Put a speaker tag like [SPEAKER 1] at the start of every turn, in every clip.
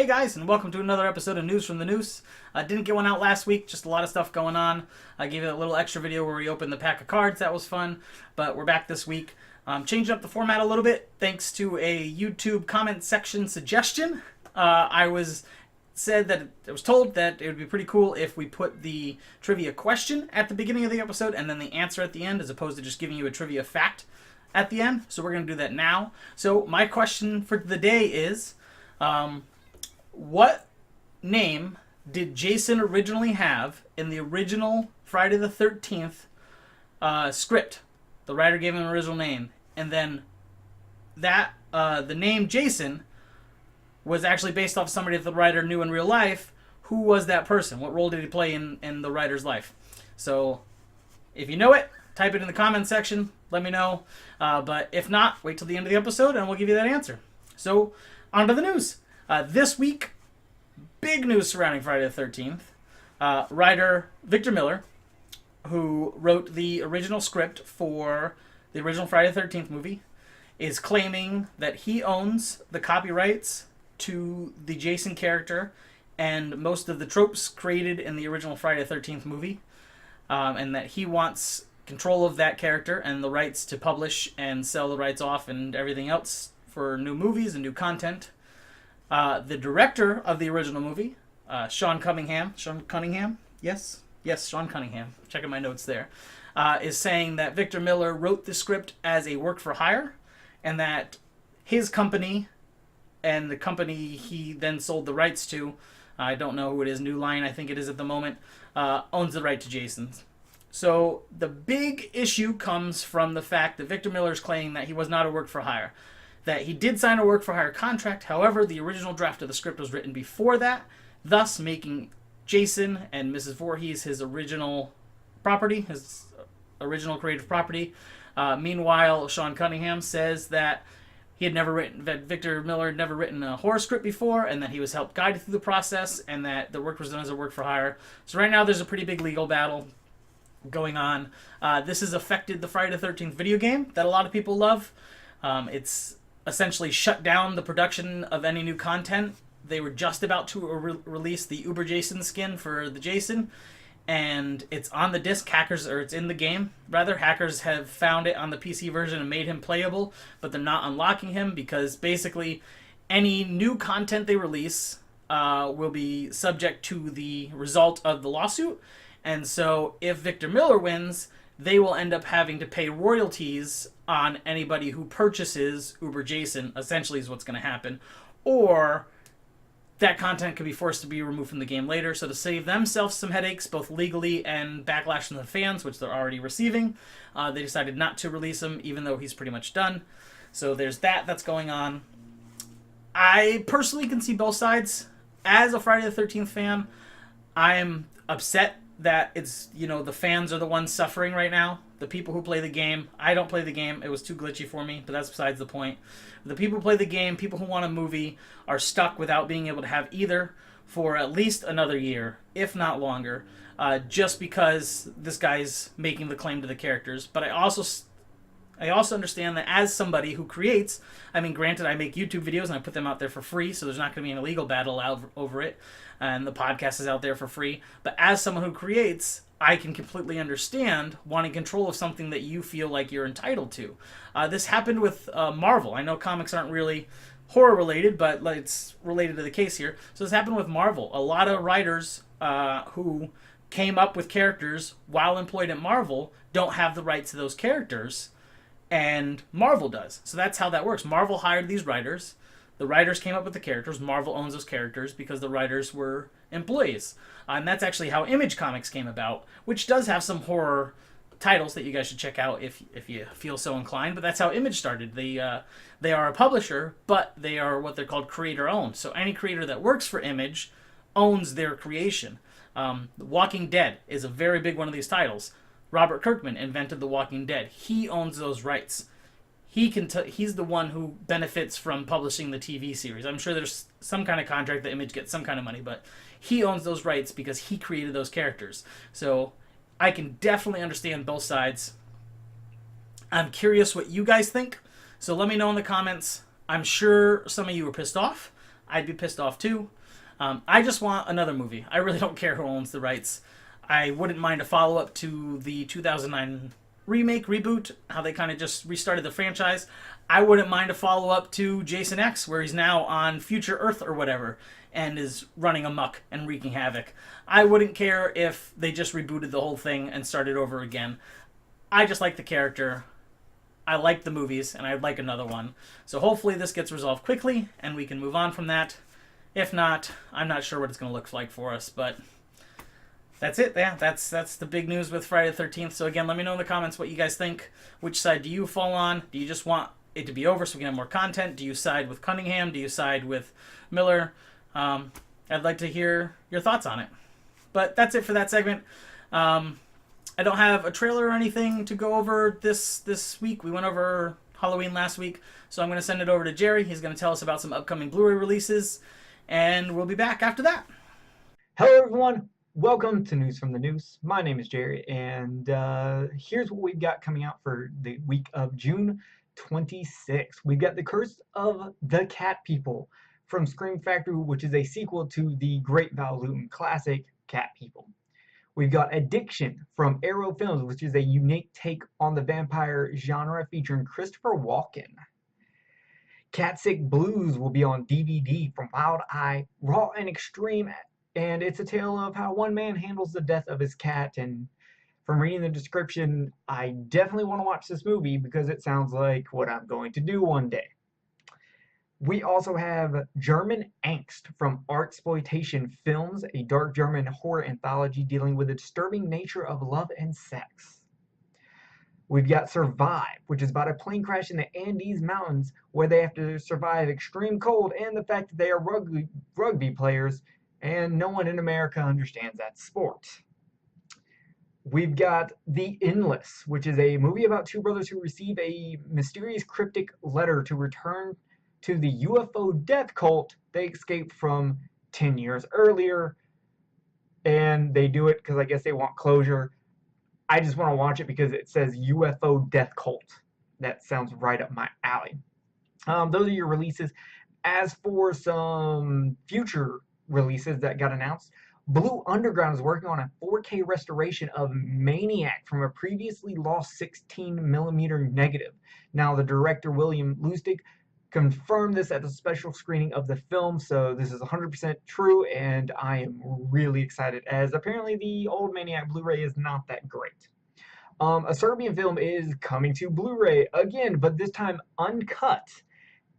[SPEAKER 1] guys, and welcome to another episode of News from the Noose. Didn't get one out last week, just a lot of stuff going on. I gave it a little extra video where we opened the pack of cards, that was fun. But we're back this week. Changing up the format a little bit, thanks to a YouTube comment section suggestion. I was told that it would be pretty cool if we put the trivia question at the beginning of the episode and then the answer at the end, as opposed to just giving you a trivia fact at the end. So we're going to do that now. So my question for the day is, what name did Jason originally have in the original Friday the 13th script? The writer gave him an original name, and then that the name Jason was actually based off somebody that the writer knew in real life. Who was that person? What role did he play in the writer's life? So if you know it, type it in the comment section. Let me know. But if not, wait till the end of the episode and we'll give you that answer. So on to the news. This week, big news surrounding Friday the 13th. Writer Victor Miller, who wrote the original script for the original Friday the 13th movie, is claiming that he owns the copyrights to the Jason character and most of the tropes created in the original Friday the 13th movie, and that he wants control of that character and the rights to publish and sell the rights off and everything else for new movies and new content. The director of the original movie, Sean Cunningham, checking my notes there, is saying that Victor Miller wrote the script as a work for hire, and that his company and the company he then sold the rights to, I don't know who it is, New Line I think it is at the moment, owns the right to Jason's. So the big issue comes from the fact that Victor Miller is claiming that he was not a work for hire. That he did sign a work for hire contract, however, the original draft of the script was written before that, thus making Jason and Mrs. Voorhees his original property, his original creative property. Meanwhile, Sean Cunningham says that Victor Miller had never written a horror script before, and that he was helped guided through the process, and that the work was done as a work for hire. So right now there's a pretty big legal battle going on. This has affected the Friday the 13th video game that a lot of people love. It's essentially shut down the production of any new content. They were just about to release the Uber Jason skin for the Jason, and it's on the disc. It's in the game, rather. Hackers have found it on the PC version and made him playable, but they're not unlocking him because basically any new content they release will be subject to the result of the lawsuit. And so if Victor Miller wins, they will end up having to pay royalties on anybody who purchases Uber Jason, essentially is what's going to happen. Or that content could be forced to be removed from the game later. So to save themselves some headaches, both legally and backlash from the fans, which they're already receiving, they decided not to release him, even though he's pretty much done. So there's that's going on. I personally can see both sides. As a Friday the 13th fan, I'm upset that it's, the fans are the ones suffering right now. The people who play the game. I don't play the game. It was too glitchy for me, but that's besides the point. The people who play the game, people who want a movie, are stuck without being able to have either for at least another year, if not longer, just because this guy's making the claim to the characters. But I also understand that as somebody who creates, granted, I make YouTube videos and I put them out there for free, so there's not going to be an illegal battle over it, and the podcast is out there for free. But as someone who creates, I can completely understand wanting control of something that you feel like you're entitled to. This happened with Marvel. I know comics aren't really horror related, but it's related to the case here. So this happened with Marvel. A lot of writers who came up with characters while employed at Marvel don't have the rights to those characters, and Marvel does. So that's how that works. Marvel hired these writers. The writers came up with the characters. Marvel owns those characters because the writers were employees. And that's actually how Image Comics came about, which does have some horror titles that you guys should check out if you feel so inclined. But that's how Image started. They are a publisher, but they are what they're called creator-owned. So any creator that works for Image owns their creation. The Walking Dead is a very big one of these titles. Robert Kirkman invented The Walking Dead. He owns those rights. He's the one who benefits from publishing the TV series. I'm sure there's some kind of contract that Image gets some kind of money, but he owns those rights because he created those characters. So I can definitely understand both sides. I'm curious what you guys think, so let me know in the comments. I'm sure some of you are pissed off. I'd be pissed off too. I just want another movie. I really don't care who owns the rights. I wouldn't mind a follow up to the 2009 remake, reboot, how they kind of just restarted the franchise. I wouldn't mind a follow up to Jason X, where he's now on Future Earth or whatever and is running amok and wreaking havoc. I wouldn't care if they just rebooted the whole thing and started over again. I just like the character. I like the movies, and I'd like another one. So hopefully this gets resolved quickly, and we can move on from that. If not, I'm not sure what it's going to look like for us, but that's it. Yeah, that's the big news with Friday the 13th. So again, let me know in the comments what you guys think. Which side do you fall on? Do you just want it to be over so we can have more content? Do you side with Cunningham? Do you side with Miller? I'd like to hear your thoughts on it. But that's it for that segment. I don't have a trailer or anything to go over this week. We went over Halloween last week, so I'm going to send it over to Jerry. He's going to tell us about some upcoming Blu-ray releases, and we'll be back after that.
[SPEAKER 2] Hello, everyone. Welcome to News from the Noose. My name is Jerry, and here's what we've got coming out for the week of June 26th. We've got The Curse of the Cat People from Scream Factory, which is a sequel to the great Val Lewton classic, Cat People. We've got Addiction from Arrow Films, which is a unique take on the vampire genre featuring Christopher Walken. Catsick Blues will be on DVD from Wild Eye, raw and extreme, and it's a tale of how one man handles the death of his cat. And from reading the description, I definitely want to watch this movie because it sounds like what I'm going to do one day. We also have German Angst from Artsploitation Films, a dark German horror anthology dealing with the disturbing nature of love and sex. We've got Survive, which is about a plane crash in the Andes Mountains where they have to survive extreme cold and the fact that they are rugby players, and no one in America understands that sport. We've got The Endless, which is a movie about two brothers who receive a mysterious cryptic letter to return to the UFO death cult they escaped from 10 years earlier. And they do it because I guess they want closure. I just want to watch it because it says UFO death cult. That sounds right up my alley. Those are your releases. As for some future releases that got announced, Blue Underground is working on a 4K restoration of Maniac from a previously lost 16mm negative. Now, the director, William Lustig, confirmed this at a special screening of the film, so this is 100% true, and I am really excited, as apparently the old Maniac Blu-ray is not that great. A Serbian film is coming to Blu-ray again, but this time uncut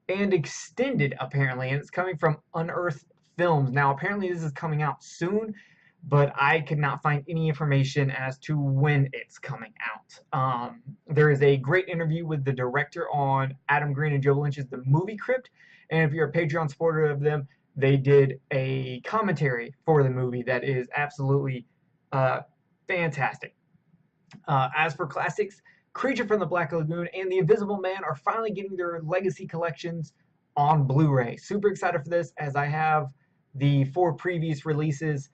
[SPEAKER 2] and extended, apparently, and it's coming from Unearthed Films. Now, apparently this is coming out soon, but I could not find any information as to when it's coming out. There is a great interview with the director on Adam Green and Joe Lynch's The Movie Crypt, and if you're a Patreon supporter of them, they did a commentary for the movie that is absolutely fantastic. As for classics, Creature from the Black Lagoon and The Invisible Man are finally getting their legacy collections on Blu-ray. Super excited for this, as I have the 4 previous releases.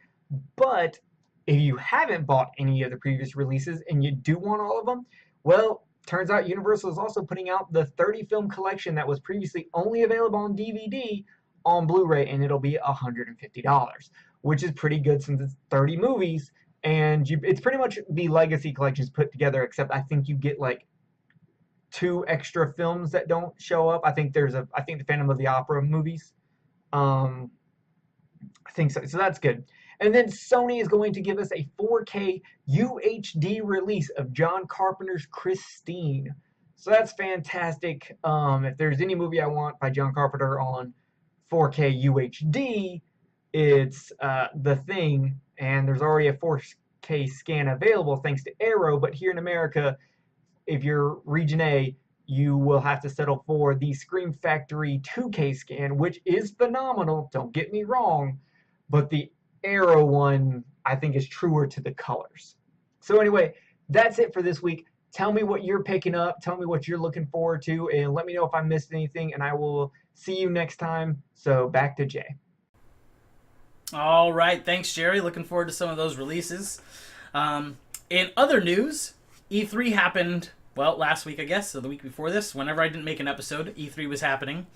[SPEAKER 2] But if you haven't bought any of the previous releases and you do want all of them, well, turns out Universal is also putting out the 30-film collection that was previously only available on DVD on Blu-ray, and it'll be $150, which is pretty good since it's 30 movies, and it's pretty much the legacy collections put together, except I think you get like 2 extra films that don't show up. I think the Phantom of the Opera movies. I think so. So that's good. And then Sony is going to give us a 4K UHD release of John Carpenter's Christine. So that's fantastic. If there's any movie I want by John Carpenter on 4K UHD, it's The Thing. And there's already a 4K scan available thanks to Arrow. But here in America, if you're Region A, you will have to settle for the Scream Factory 2K scan, which is phenomenal. Don't get me wrong. But the Arrow one, I think, is truer to the colors. So anyway, that's it for this week. Tell me what you're picking up. Tell me what you're looking forward to. And let me know if I missed anything. And I will see you next time. So back to Jay.
[SPEAKER 1] All right. Thanks, Jerry. Looking forward to some of those releases. In other news, E3 happened, well, last week, I guess, or the week before this. Whenever I didn't make an episode, E3 was happening.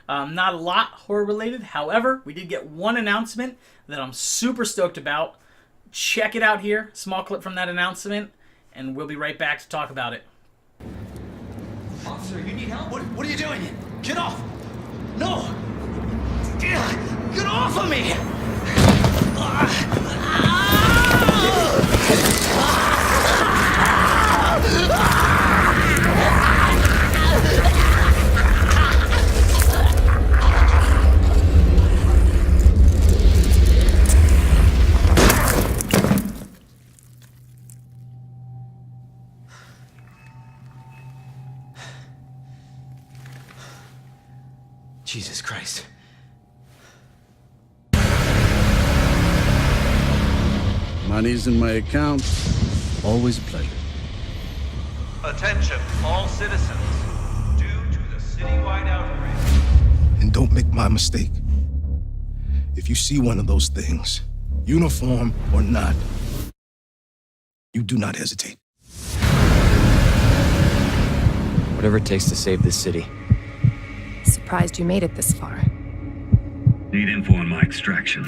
[SPEAKER 1] Not a lot horror related. However, we did get one announcement that I'm super stoked about. Check it out here. Small clip from that announcement, and we'll be right back to talk about it.
[SPEAKER 3] Officer, you need help? What are you doing? Get off! No! Get off of me! Jesus Christ.
[SPEAKER 4] Money's in my account. Always a pleasure.
[SPEAKER 5] Attention, all citizens. Due to the citywide outbreak.
[SPEAKER 6] And don't make my mistake. If you see one of those things, uniform or not, you do not hesitate.
[SPEAKER 7] Whatever it takes to save this city.
[SPEAKER 8] Surprised you made it this far.
[SPEAKER 9] Need info on my extraction.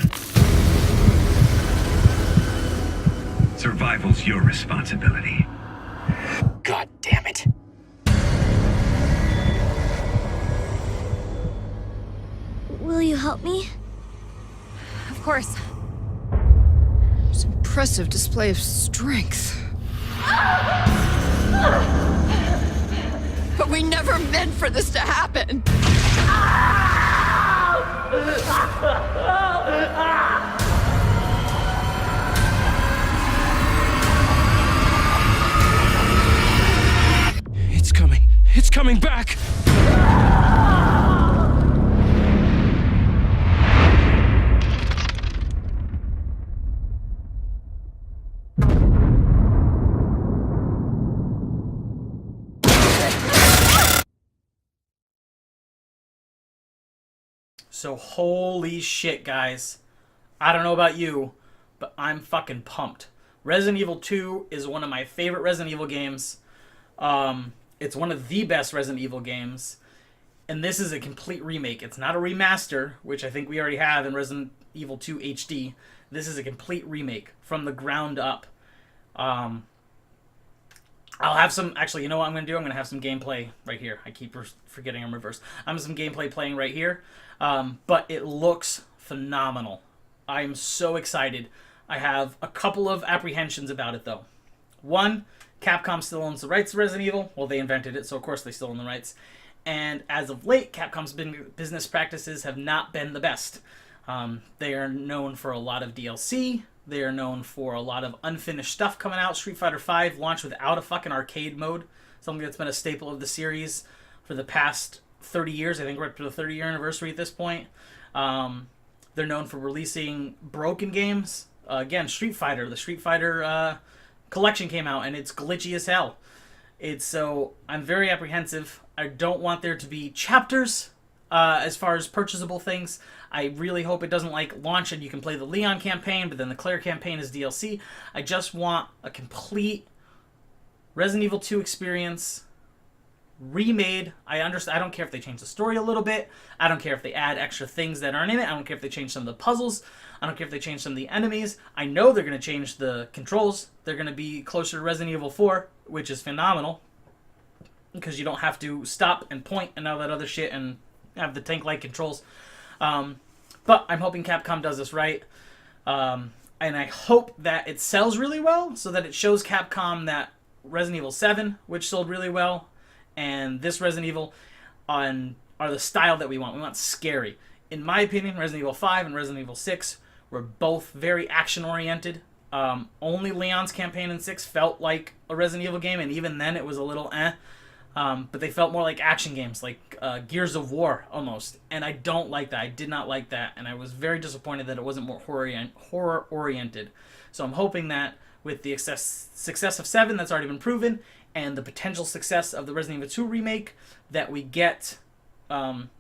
[SPEAKER 9] Survival's your responsibility.
[SPEAKER 7] God damn it.
[SPEAKER 10] Will you help me?
[SPEAKER 8] Of course. It's an impressive display of strength. But we never meant for this to happen.
[SPEAKER 6] It's coming. It's coming back!
[SPEAKER 1] So holy shit, guys. I don't know about you, but I'm fucking pumped. Resident Evil 2 is one of my favorite Resident Evil games. It's one of the best Resident Evil games. And this is a complete remake. It's not a remaster, which I think we already have in Resident Evil 2 HD. This is a complete remake from the ground up. I'll have some... Actually, you know what I'm going to do? I'm going to have some gameplay right here. I keep forgetting I'm reversed. I'm have some gameplay playing right here. But it looks phenomenal. I'm so excited. I have a couple of apprehensions about it, though. One, Capcom still owns the rights to Resident Evil. Well, they invented it, so of course they still own the rights. And as of late, Capcom's business practices have not been the best. They are known for a lot of DLC. They are known for a lot of unfinished stuff coming out. Street Fighter V launched without a fucking arcade mode. Something that's been a staple of the series for the past 30 years. I think we're up to the 30-year anniversary at this point. They're known for releasing broken games. Again, Street Fighter. The Street Fighter collection came out, and it's glitchy as hell. So I'm very apprehensive. I don't want there to be chapters as far as purchasable things. I really hope it doesn't launch and you can play the Leon campaign, but then the Claire campaign is DLC. I just want a complete Resident Evil 2 experience remade. I understand. I don't care if they change the story a little bit. I don't care if they add extra things that aren't in it. I don't care if they change some of the puzzles. I don't care if they change some of the enemies. I know they're going to change the controls. They're going to be closer to Resident Evil 4, which is phenomenal, because you don't have to stop and point and all that other shit and have the tank-like controls. But I'm hoping Capcom does this right. And I hope that it sells really well, so that it shows Capcom that Resident Evil 7, which sold really well, and this Resident Evil are the style that we want. We want scary. In my opinion, Resident Evil 5 and Resident Evil 6 were both very action-oriented. Only Leon's campaign in 6 felt like a Resident Evil game, and even then it was a little eh. But they felt more like action games, like Gears of War, almost. And I don't like that. I did not like that, and I was very disappointed that it wasn't more horror-oriented. So I'm hoping that with the success of 7 that's already been proven, and the potential success of the Resident Evil 2 remake, that we get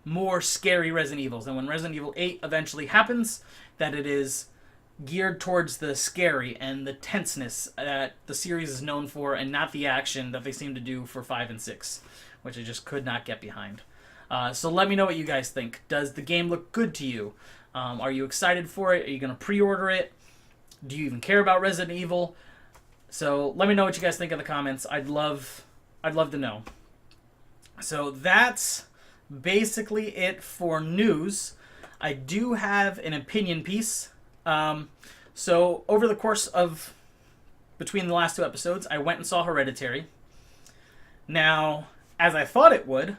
[SPEAKER 1] more scary Resident Evils. And when Resident Evil 8 eventually happens, that it is geared towards the scary and the tenseness that the series is known for, and not the action that they seem to do for 5 and 6, which I just could not get behind. So let me know what you guys think. Does the game look good to you? Are you excited for it? Are you going to pre-order it? Do you even care about Resident Evil? So let me know what you guys think in the comments. I'd love to know. So that's basically it for news. I do have an opinion piece. So over the course of between the last 2 episodes, I went and saw Hereditary. Now, as I thought it would,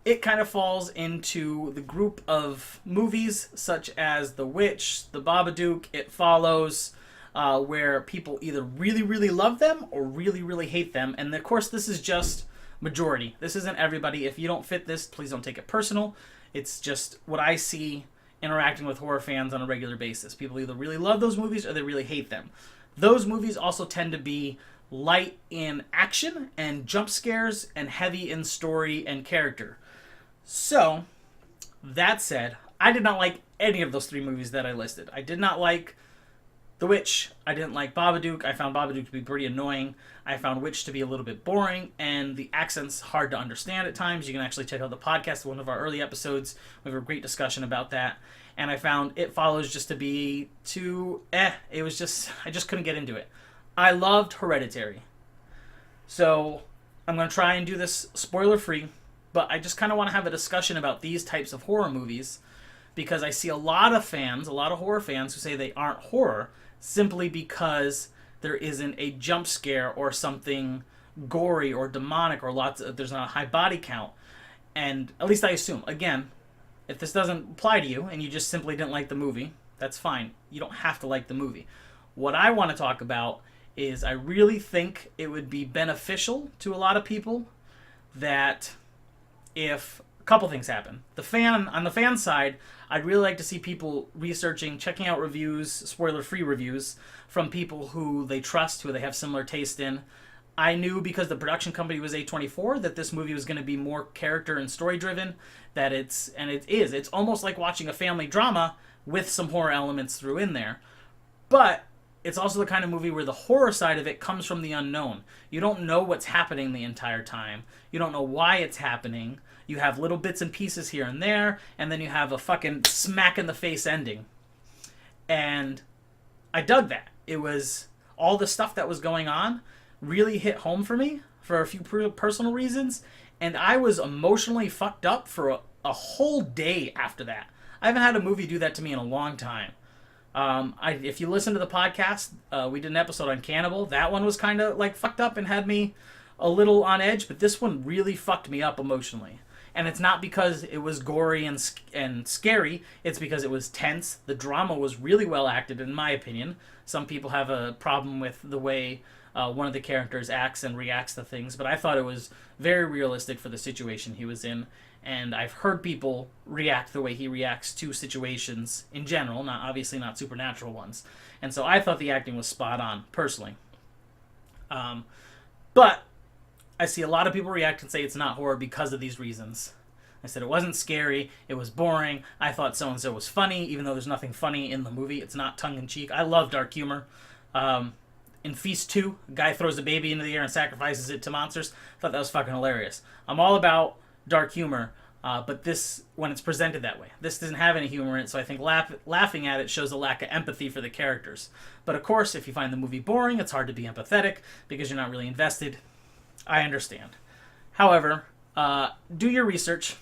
[SPEAKER 1] it kind of falls into the group of movies such as The Witch, The Babadook, It Follows, where people either really, really love them or really, really hate them. And of course, this is just majority. This isn't everybody. If you don't fit this, please don't take it personal. It's just what I see interacting with horror fans on a regular basis. People either really love those movies or they really hate them. Those movies also tend to be light in action and jump scares and heavy in story and character. So, that said, I did not like any of those 3 movies that I listed. I did not like The Witch. I didn't like Babadook. I found Babadook to be pretty annoying. I found Witch to be a little bit boring, and the accent's hard to understand at times. You can actually check out the podcast, one of our early episodes. We have a great discussion about that. And I found It Follows just to be too It was just, I just couldn't get into it. I loved Hereditary. So, I'm going to try and do this spoiler-free, but I just kind of want to have a discussion about these types of horror movies because I see a lot of fans, a lot of horror fans who say they aren't horror simply because there isn't a jump scare or something gory or demonic or there's not a high body count. And at least I assume, again, if this doesn't apply to you and you just simply didn't like the movie, that's fine. You don't have to like the movie. What I want to talk about is I really think it would be beneficial to a lot of people that if a couple things happen. On the fan side, I'd really like to see people researching, checking out reviews, spoiler-free reviews from people who they trust, who they have similar taste in. I knew because the production company was A24 that this movie was going to be more character and story driven. It's almost like watching a family drama with some horror elements through in there. But it's also the kind of movie where the horror side of it comes from the unknown. You don't know what's happening the entire time. You don't know why it's happening. You have little bits and pieces here and there, and then you have a fucking smack-in-the-face ending. And I dug that. It was all the stuff that was going on really hit home for me for a few personal reasons, and I was emotionally fucked up for a whole day after that. I haven't had a movie do that to me in a long time. If you listen to the podcast, we did an episode on Cannibal. That one was kind of like fucked up and had me a little on edge, but this one really fucked me up emotionally. And it's not because it was gory and scary. It's because it was tense. The drama was really well acted, in my opinion. Some people have a problem with the way one of the characters acts and reacts to things, but I thought it was very realistic for the situation he was in. And I've heard people react the way he reacts to situations in general, obviously not supernatural ones. And so I thought the acting was spot on, personally. But I see a lot of people react and say it's not horror because of these reasons. I said it wasn't scary, it was boring, I thought so-and-so was funny, even though there's nothing funny in the movie. It's not tongue-in-cheek. I love dark humor. In Feast 2, a guy throws a baby into the air and sacrifices it to monsters. I thought that was fucking hilarious. I'm all about dark humor, but this, when it's presented that way, this doesn't have any humor in it, so I think laughing at it shows a lack of empathy for the characters. But of course, if you find the movie boring, it's hard to be empathetic because you're not really invested. I understand. However, do your research.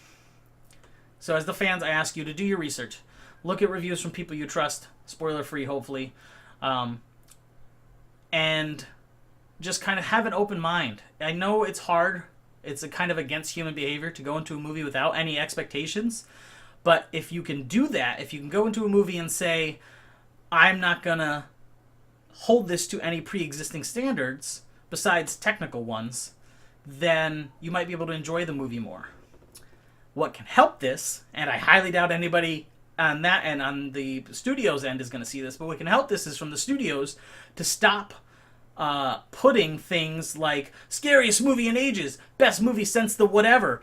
[SPEAKER 1] So as the fans, I ask you to do your research. Look at reviews from people you trust, spoiler-free, hopefully, and just kind of have an open mind. I know it's hard. It's a kind of against human behavior to go into a movie without any expectations. But if you can do that, if you can go into a movie and say, I'm not going to hold this to any pre-existing standards besides technical ones, then you might be able to enjoy the movie more. What can help this, and I highly doubt anybody on that and on the studio's end is going to see this, but what can help this is from the studios to stop putting things like scariest movie in ages, best movie since the whatever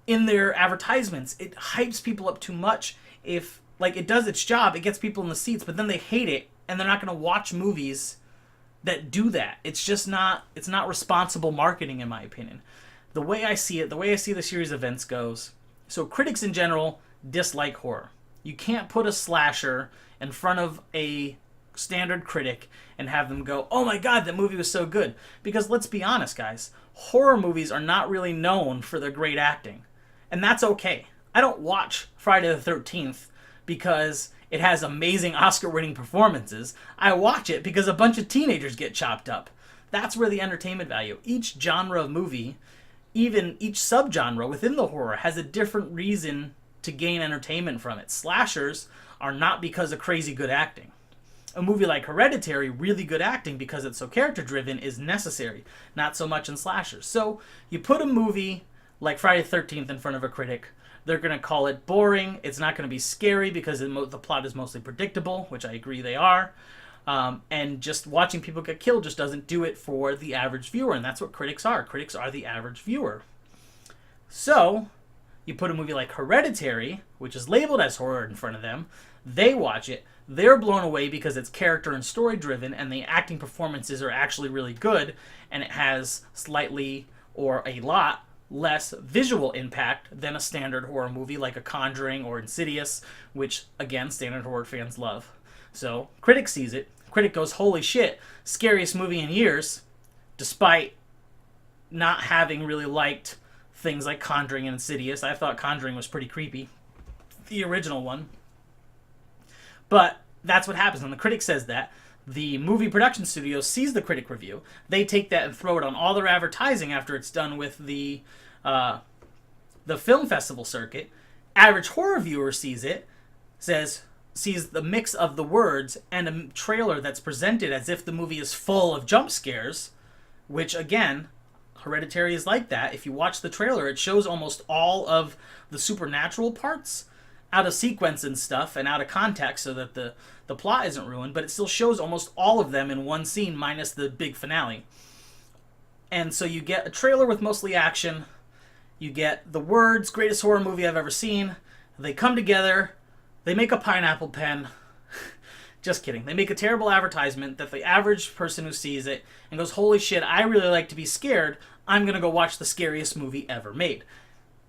[SPEAKER 1] in their advertisements. It hypes people up too much. If it does its job, it gets people in the seats, but then they hate it and they're not going to watch movies that do that. It's not responsible marketing, in my opinion. The way I see it, the way I see the series of events goes, So critics in general dislike horror. You can't put a slasher in front of a standard critic and have them go, oh my god, that movie was so good. Because let's be honest, guys, horror movies are not really known for their great acting. And that's okay. I don't watch Friday the 13th because it has amazing Oscar-winning performances. I watch it because a bunch of teenagers get chopped up. That's where the entertainment value. Each genre of movie, even each subgenre within the horror, has a different reason to gain entertainment from it. Slashers are not because of crazy good acting. A movie like Hereditary, really good acting because it's so character-driven, is necessary. Not so much in slashers. So you put a movie like Friday the 13th in front of a critic, they're going to call it boring. It's not going to be scary because the plot is mostly predictable, which I agree they are. And just watching people get killed just doesn't do it for the average viewer, and that's what critics are. Critics are the average viewer. So you put a movie like Hereditary, which is labeled as horror, in front of them. They watch it. They're blown away because it's character and story driven, and the acting performances are actually really good, and it has slightly or a lot less visual impact than a standard horror movie like A Conjuring or Insidious, which, again, standard horror fans love. So, critic sees it. Critic goes, holy shit, scariest movie in years, despite not having really liked things like Conjuring and Insidious. I thought Conjuring was pretty creepy, the original one. But that's what happens when the critic says that. The movie production studio sees the critic review. They take that and throw it on all their advertising after it's done with the film festival circuit. Average horror viewer sees it, sees the mix of the words and a trailer that's presented as if the movie is full of jump scares, which, again, Hereditary is like that. If you watch the trailer, it shows almost all of the supernatural parts out of sequence and stuff and out of context so that the plot isn't ruined, but it still shows almost all of them in one scene minus the big finale. And so you get a trailer with mostly action. You get the words, greatest horror movie I've ever seen. They come together. They make a pineapple pen. Just kidding. They make a terrible advertisement that the average person who sees it and goes, holy shit, I really like to be scared. I'm going to go watch the scariest movie ever made.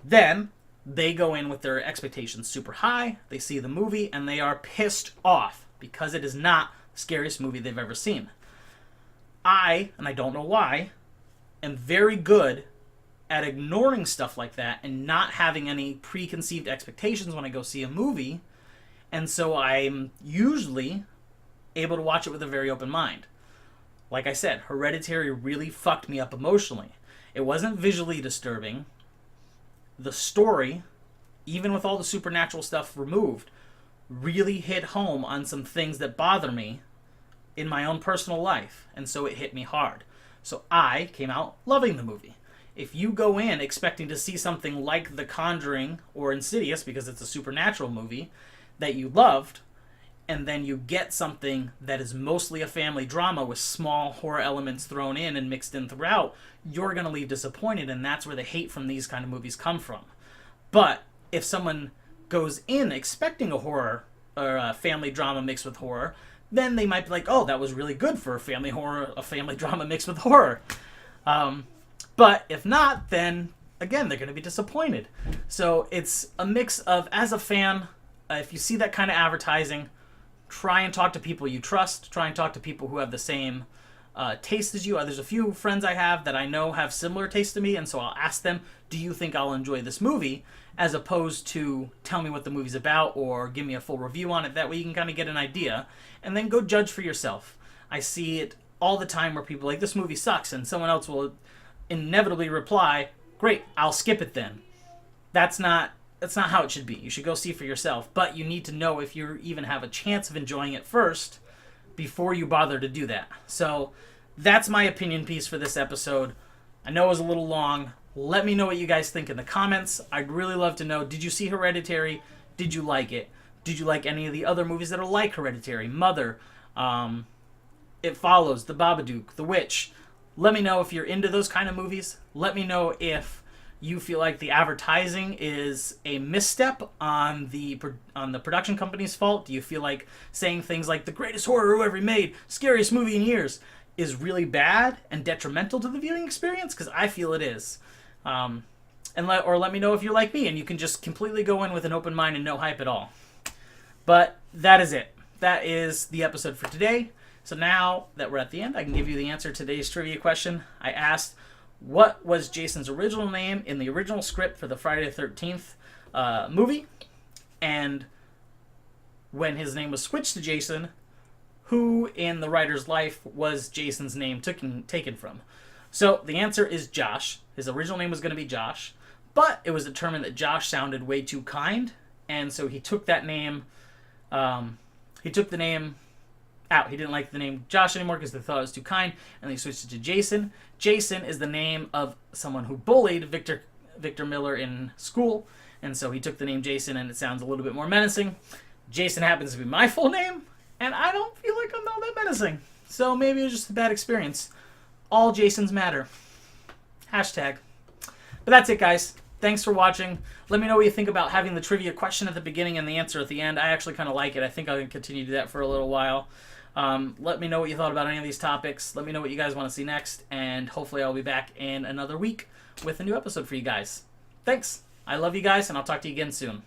[SPEAKER 1] Then they go in with their expectations super high. They see the movie and they are pissed off because it is not the scariest movie they've ever seen. And I don't know why, am very good at ignoring stuff like that and not having any preconceived expectations when I go see a movie. And so I'm usually able to watch it with a very open mind. Like I said, Hereditary really fucked me up emotionally. It wasn't visually disturbing. The story, even with all the supernatural stuff removed, really hit home on some things that bother me in my own personal life. And so it hit me hard. So I came out loving the movie. If you go in expecting to see something like The Conjuring or Insidious, because it's a supernatural movie, that you loved, and then you get something that is mostly a family drama with small horror elements thrown in and mixed in throughout, you're going to leave disappointed, and that's where the hate from these kind of movies come from. But if someone goes in expecting a horror or a family drama mixed with horror, then they might be like, oh, that was really good for a family drama mixed with horror. But if not, then again, they're going to be disappointed. So it's a mix of, as a fan, if you see that kind of advertising, try and talk to people you trust. Try and talk to people who have the same taste as you. There's a few friends I have that I know have similar taste to me, and so I'll ask them, do you think I'll enjoy this movie? As opposed to tell me what the movie's about or give me a full review on it. That way you can kind of get an idea and then go judge for yourself. I see it all the time where people are like, this movie sucks, and someone else will inevitably reply, great, I'll skip it then. That's not how it should be. You should go see for yourself, but you need to know if you even have a chance of enjoying it first before you bother to do that. So that's my opinion piece for this episode. I know it was a little long. Let me know what you guys think in the comments. I'd really love to know, did you see Hereditary? Did you like it? Did you like any of the other movies that are like Hereditary? Mother, It Follows, The Babadook, The Witch. Let me know if you're into those kind of movies. Let me know if you feel like the advertising is a misstep on the production company's fault. Do you feel like saying things like the greatest horror ever made, scariest movie in years, is really bad and detrimental to the viewing experience? Because I feel it is. and let me know if you're like me and you can just completely go in with an open mind and no hype at all. But that is it. That is the episode for today. So now that we're at the end, I can give you the answer to today's trivia question. I asked, what was Jason's original name in the original script for the Friday the 13th movie? And when his name was switched to Jason, who in the writer's life was Jason's name taken from? So the answer is Josh. His original name was going to be Josh, but it was determined that Josh sounded way too kind, and so he took that name. He took the name out. He didn't like the name Josh anymore because they thought it was too kind, and they switched it to Jason. Jason is the name of someone who bullied Victor Miller in school, and so he took the name Jason, and it sounds a little bit more menacing. Jason happens to be my full name, and I don't feel like I'm all that menacing. So maybe it was just a bad experience. All Jasons matter. Hashtag. But that's it, guys. Thanks for watching. Let me know what you think about having the trivia question at the beginning and the answer at the end. I actually kind of like it. I think I'll continue to do that for a little while. Let me know what you thought about any of these topics. Let me know what you guys want to see next. And hopefully I'll be back in another week with a new episode for you guys. Thanks. I love you guys, and I'll talk to you again soon.